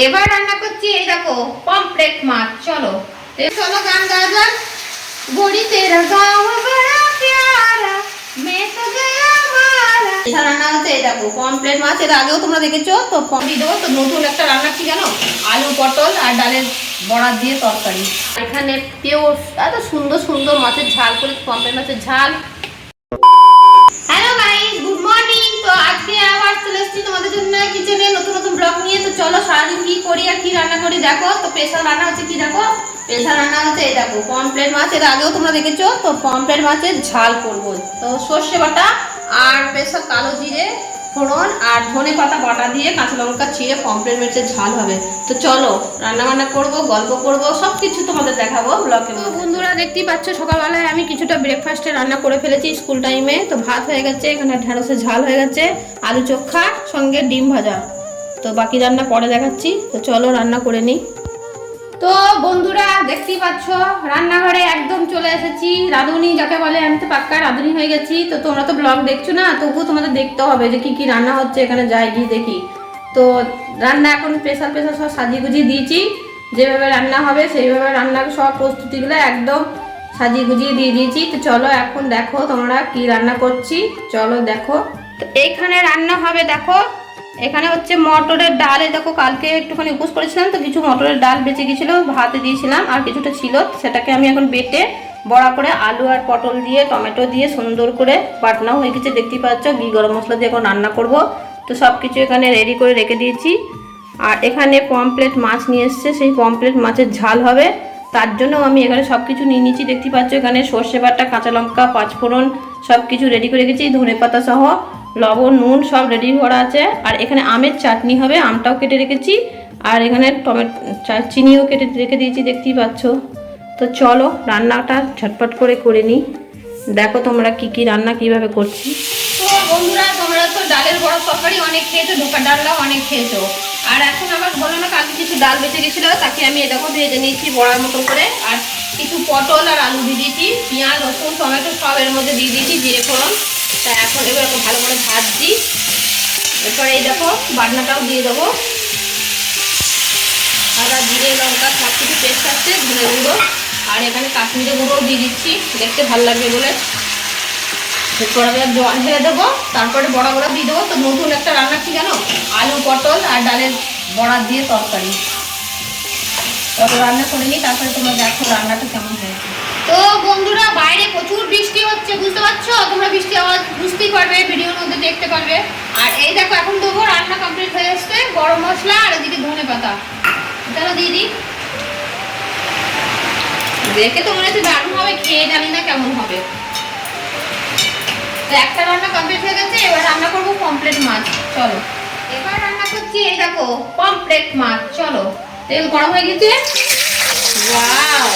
এবার রান্না করছি এই দেখো পমফ্রেট মাছ। চলো চলো গান গাওয়া যাক। गोरी तेरा गाँव बड़ा प्यारा मैं तो गया मारा। এটা রান্না হচ্ছে এই দেখো পমফ্রেট মাছ। এর আগেও তোমরা দেখেছো তো দেবো। তো নতুন একটা রান্না কি জানো, আলু পটল আর ডালের বড়া দিয়ে তরকারি। এখানে পিওর এত সুন্দর সুন্দর মাছের ঝাল করে পমফ্রেট মাছের ঝাল। Hello guys, good morning. তো আজকে আবার চলে এসেছি তোমাদের জন্য কিচেনে নতুন নতুন ব্লগ নিয়ে। তো চলো সারাদিন কি করি আর কি রান্না করি দেখো। তো স্পেশাল রান্না হচ্ছে কি দেখো, স্পেশাল রান্না হচ্ছে এই দেখো পমফ্রেট মাছ। এর আগেও তোমরা দেখেছো তো পমফ্রেট মাছের ঝাল করবো। তো সর্ষে বাটা আর স্পেশাল কালো জিরে ফোড়ন আর ধনে পাতা বাটা দিয়ে কাঁচা লঙ্কা চিড়ে পমফ্রেট মাছের ঝাল হবে। তো চলো রান্না বান্না করবো, গল্প করবো, সব কিছু তোমাদের দেখাবো ব্লগে। বন্ধুরা দেখতেই পাচ্ছ সকালবেলায় আমি কিছুটা ব্রেকফাস্টে রান্না করে ফেলেছি স্কুল টাইমে। তো ভাত হয়ে গেছে, এখানে ঢেঁড়সের ঝাল হয়ে গেছে, আলু চোখা সঙ্গে ডিম ভাজা। তো বাকি রান্না পরে দেখাচ্ছি। তো চলো রান্না করে নিই। তো বন্ধুরা দেখতেই পাচ্ছ রান্নাঘরে একদম চলে এসেছি। রাঁধুনি যাকে বলে, আমি তো পাক্কা রাঁধুনি হয়ে গেছি। তো তোমরা তো ব্লগ দেখছো না, তবুও তোমাদের দেখতে হবে যে কি কি রান্না হচ্ছে। এখানে যাই গিয়ে দেখি। তো রান্না এখন স্পেশাল স্পেশাল সব সাজিয়ে গুজিয়ে দিয়েছি। যেভাবে রান্না হবে সেইভাবে রান্নার সব প্রস্তুতিগুলো একদম সাজিয়ে গুজিয়ে দিয়ে দিয়েছি। তো চলো এখন দেখো তোমরা কি রান্না করছি, চলো দেখো। তো এইখানে রান্না হবে দেখো, এখানে হচ্ছে মটরের ডাল। দেখো কালকে একটুখানি উপোস করেছিলাম তো কিছু মটরের ডাল বেঁচে গেছিলো, ভাতে দিয়েছিলাম আর কিছুটা ছিল। সেটাকে আমি এখন বেটে বড়া করে আলু আর পটল দিয়ে টমেটো দিয়ে সুন্দর করে বাটনাও হয়ে গেছে দেখতেই পাচ্ছ। ঘি গরম মশলা দিয়ে এখন রান্না করব। তো সব কিছু এখানে রেডি করে রেখে দিয়েছি। আর এখানে পমফ্রেট মাছ নিয়ে এসছে, সেই পমফ্রেট মাছের ঝাল হবে। তার জন্য আমি এখানে সব কিছু নিয়ে নিচ্ছি দেখতেই পাচ্ছ। এখানে সর্ষে বাটা, কাঁচা লঙ্কা, পাঁচফোড়ন সব কিছু রেডি করে রেখেছি, ধনে পাতা সহ লবণ নুন সব রেডি করা আছে। আর এখানে আমের চাটনি হবে, আমটাও কেটে রেখেছি। আর এখানে চিনিও কেটে রেখে দিয়েছি দেখতেই পাচ্ছ। তো চলো রান্নাটা ঝটপট করে নিই। দেখো তোমরা কি কি রান্না কিভাবে করছি। তো বন্ধুরা তোমরা তো ডালের বড় তরকারি অনেক খেয়েছো, ধোকা ডালটাও অনেক খেয়েছো। আর এখন আবার বলো না কালকে কিছু ডাল বেঁচে গেছিলো, তাকে আমি এরকম ভেজে নিয়েছি বড়ার মতো করে। আর কিছু পটল আর আলু দিয়ে দিয়েছি, পেঁয়াজ রসুন টমেটো সব এর মধ্যে দিয়ে দিয়েছি, জিরে ফোড়ন। তা এখন এবার ভালো করে ভাজছি। এরপরে এই দেখো বাটনাটাও দিয়ে দেবো, আদা জিরে লঙ্কা সব কিছু পেস্ট আছে, ধনে গুঁড়ো আর এখানে কাশ্মীরি গুঁড়োও দিয়ে দিচ্ছি দেখতে ভালো লাগবে বলে। এরপর আমি জল ঢেলে দেবো, তারপরে বড়া বড়া দিয়ে দেবো। তো নতুন একটা রান্না কি জানো, আলু পটল আর ডালের বড়া দিয়ে তরকারি। রান্না করে নিই, তারপরে তোমরা দেখো রান্নাটা কেমন হয়েছে। তো বন্ধুরা বাইরে প্রচুর বৃষ্টি হচ্ছে, বুঝতে পারছো তোমরা, বৃষ্টি আওয়াজ বুঝতেই পারবে, ভিডিওর মধ্যে দেখতে পারবে। আর এই দেখো এখন দেবো, রান্না কমপ্লিট হয়ে এসছে, গরম মশলা আর এদিকে ধনে পাতা। চলো দিয়ে দিই। দেখে তো মনে হচ্ছে দারুণ হবে, খেয়ে জানি না কেমন হবে। তো একটা রান্না কমপ্লিট হয়ে গেছে, এবার রান্না করবো পমফ্রেট মাছ। চলো এবার রান্না করছি এই দেখো পমফ্রেট মাছ। চলো তেল গরম হয়ে গেছে। ওয়াও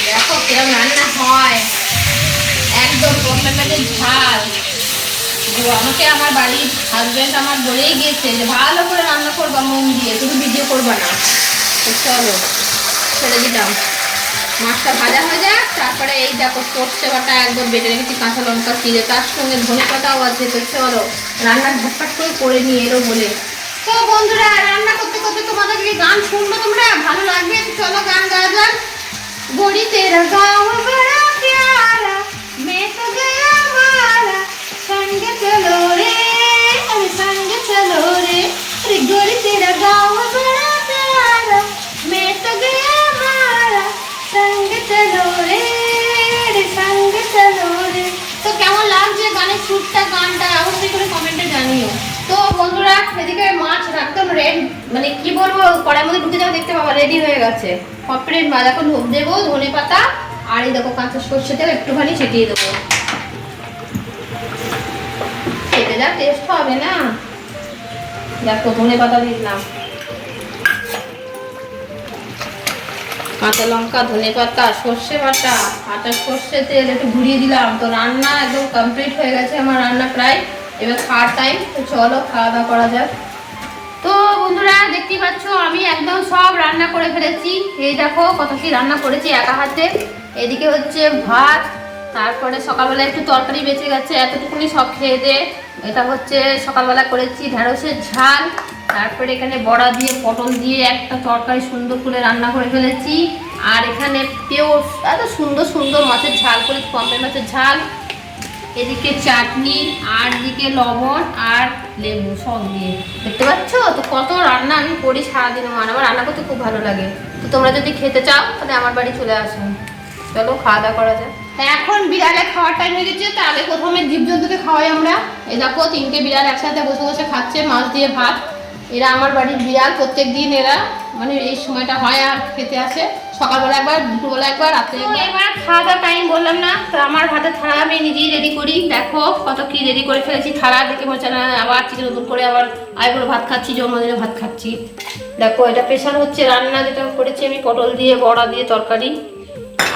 দেখো কিরম রান্না হয়, একদম পমফ্রেট মাছের ঝাল। আমাকে আমার বাড়ির হাজব্যান্ড আমার বলেই গিয়েছে যে ভালো করে রান্না করবা মন দিয়ে, তুমি ভিডিও করবা না। তো চলো ছেড়ে দিলাম, মাছটা ভাজা হয়ে যাক। তারপরে এই দেখো সর্ষে বাটা একদম বেটে রেখেছি, কাঁচা লঙ্কা চিড়ে, তার সঙ্গে ধনে পাতাও আছে। তো চলো রান্না ঝটপট করে নিয়ে এলো বলে। তো বন্ধুরা রান্না করতে করতে তোমাদেরকে গান শুনবো, তোমরা ভালো লাগবে। চলো গান গাওয়া যাক। गोरी तेरा गाँव बड़ा प्यारा मैं तो गया मारा संग चलो रे अरे संग चलो रे अरे गोरी तेरा गाँव बड़ा प्यारा मैं तो गया मारा संग चलो रे अरे संग चलो रे। তো কেমন লাগছে গানের সুরটা, গানটা অবশ্যই করে কমেন্টে জানিও। তো বন্ধুরা এদিকে মাছ একদম রেড, মানে কি বলবো, কড়াইয়ের মধ্যে ঢুকে যাও দেখতে পাবো রেডি হয়ে গেছে পমফ্রেট মাছ। এখন দেবো ধনে পাতা আর এই দেখো কাঁচা সর্ষে তেল একটুখানি ছিটিয়ে দেবো, খেতে যা টেস্ট হবে না। দেখো ধনে পাতা দিলাম, কাঁচা লঙ্কা ধনে পাতা সর্ষে বাটা আটা সর্ষে তেল একটু ঘুরিয়ে দিলাম। তো রান্না একদম কমপ্লিট হয়ে গেছে আমার রান্না প্রায়, এবার খাওয়ার টাইম। তো চলো খাওয়া দাওয়া করা যাক। তো বন্ধুরা দেখতেই পাচ্ছ আমি একদম সব রান্না করে ফেলেছি। এই দেখো কত কি রান্না করেছি একা হাতে। এদিকে হচ্ছে ভাত, তারপরে সকালবেলা একটু তরকারি বেঁচে গেছে, এতটুকুনি সব খেয়ে দে। এটা হচ্ছে সকালবেলা করেছি ঢেঁড়সের ঝাল, তারপরে এখানে বড়া দিয়ে পটল দিয়ে একটা তরকারি সুন্দর করে রান্না করে ফেলেছি। আর এখানে এত সুন্দর সুন্দর মাছের ঝাল করে, পমফ্রেট মাছের ঝাল, এদিকে চাটনি, আর এদিকে লবণ আর লেবু সব দিয়ে। দেখতে পাচ্ছ তো কত রান্না আমি করি সারাদিন। আমার রান্না করতে খুব ভালো লাগে। তো তোমরা যদি খেতে চাও তাহলে আমার বাড়ি চলে আসো। চলো খাওয়া দাওয়া করা যায়। এখন বিড়ালে খাওয়ার টাইম হয়ে গেছে। তো আগে প্রথমে জীবজন্তুকে খাওয়াই আমরা। এই দেখো 3টে বিড়াল একসাথে বসে বসে খাচ্ছে মাছ দিয়ে ভাত। এরা আমার বাড়ির বিড়াল, প্রত্যেক দিন এরা মানে এই সময়টা হয় আর খেতে আসে। সকালবেলা একবার, দুপুরবেলা একবার, রাত্রে একবার। এবার খাওয়া দাওয়ার টাইম বললাম না, তো আমার হাতে থালা আমি নিজেই রেডি করি। দেখো কত কি রেডি করে ফেলেছি। থালা দেখে মনে হচ্ছে না আবার চিকেন নতুন করে আবার আইগুলো ভাত খাচ্ছি, জন্মদিনে ভাত খাচ্ছি। দেখো এটা স্পেশাল হচ্ছে রান্না যেটা করেছি আমি, পটল দিয়ে বড়া দিয়ে তরকারি।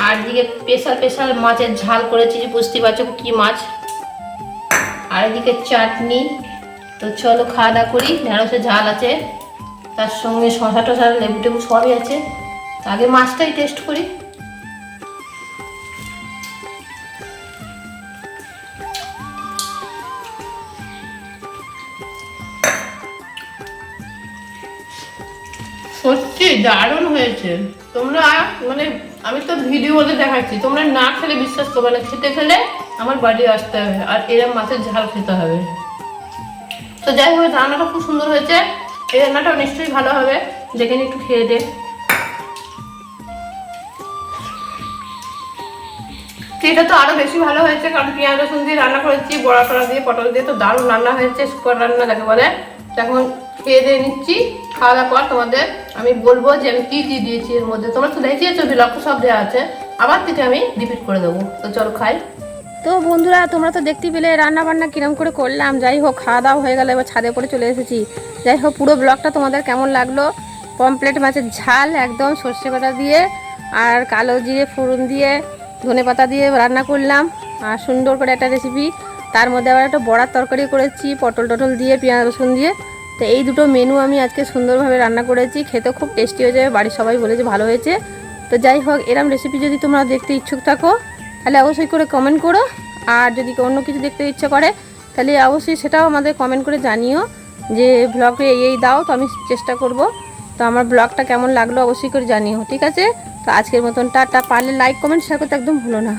আর এদিকে স্পেশাল মাছের ঝাল করেছি, বুঝতে পারছো কি মাছ। আর এদিকে চাটনি। তো চলো খাওয়া দাওয়া করি। ঢেঁড়সের ঝাল আছে, তার সঙ্গে শসা টসা লেবু টেবু সবই আছে। আগে মাছটাই টেস্ট করি। সত্যি দারুণ হয়েছে। তোমরা মানে আমি তো ভিডিওতে দেখাচ্ছি, তোমরা না খেলে বিশ্বাস করবে না। খেতে খেলে আমার বাড়ি আসতে হবে আর এরম মাছের ঝাল খেতে হবে। তো যাই হোক, রান্নাটা খুব সুন্দর হয়েছে। এই রান্নাটাও নিশ্চয়ই ভালো হবে। দেখে নি, একটু খেয়ে দে। এটা তো আরো বেশি ভালো হয়েছে, কারণ পেঁয়াজ রসুন দিয়ে রান্না করেছি, বড়া টড়া দিয়ে পটল দিয়ে। তো দারুণ রান্না হয়েছে, সুপার রান্না যাকে বলে। এখন খেয়ে দিয়ে নিচ্ছি। খাওয়া দাওয়ার পর তোমাদের আমি বলবো যে আমি কি কি দিয়েছি এর মধ্যে। তোমরা তো দেখিয়েছো লক্ষ্য সব দেওয়া আছে, আবার থেকে আমি রিপিট করে দেবো। তো চলো খাই। তো বন্ধুরা তোমরা তো দেখতেই পেলে রান্না বান্না কিরম করে করলাম। যাই হোক খাওয়া দাওয়া হয়ে গেল, এবার ছাদে পরে চলে এসেছি। যাই হোক পুরো ব্লগটা তোমাদের কেমন লাগলো? পমফ্রেট মাছের ঝাল একদম সর্ষে বাটা দিয়ে আর কালো জিরে ফোড়ন দিয়ে ধনে পাতা দিয়ে রান্না করলাম। আর সুন্দর করে একটা রেসিপি, তার মধ্যে আবার একটা বড়ার তরকারি করেছি পটল টটল দিয়ে, পেঁয়াজ রসুন দিয়ে। তো এই দুটো মেনু আমি আজকে সুন্দরভাবে রান্না করেছি। খেতে খুব টেস্টি হয়ে যাবে, বাড়ির সবাই বলেছে ভালো হয়েছে। তো যাই হোক এরম রেসিপি যদি তোমরা দেখতে ইচ্ছুক থাকো তাহলে অবশ্যই করে কমেন্ট করো। আর যদি অন্য কিছু দেখতে ইচ্ছে করে তাহলে অবশ্যই সেটাও আমাদের কমেন্ট করে জানিও যে ব্লগে এই দাও। তো আমি চেষ্টা করব। তো আমার ব্লগটা কেমন লাগলো অবশ্যই করে জানিও, ঠিক আছে? তো আজকের মতন টাটা। পারলে লাইক কমেন্ট শেয়ার করতে একদম ভুলো না।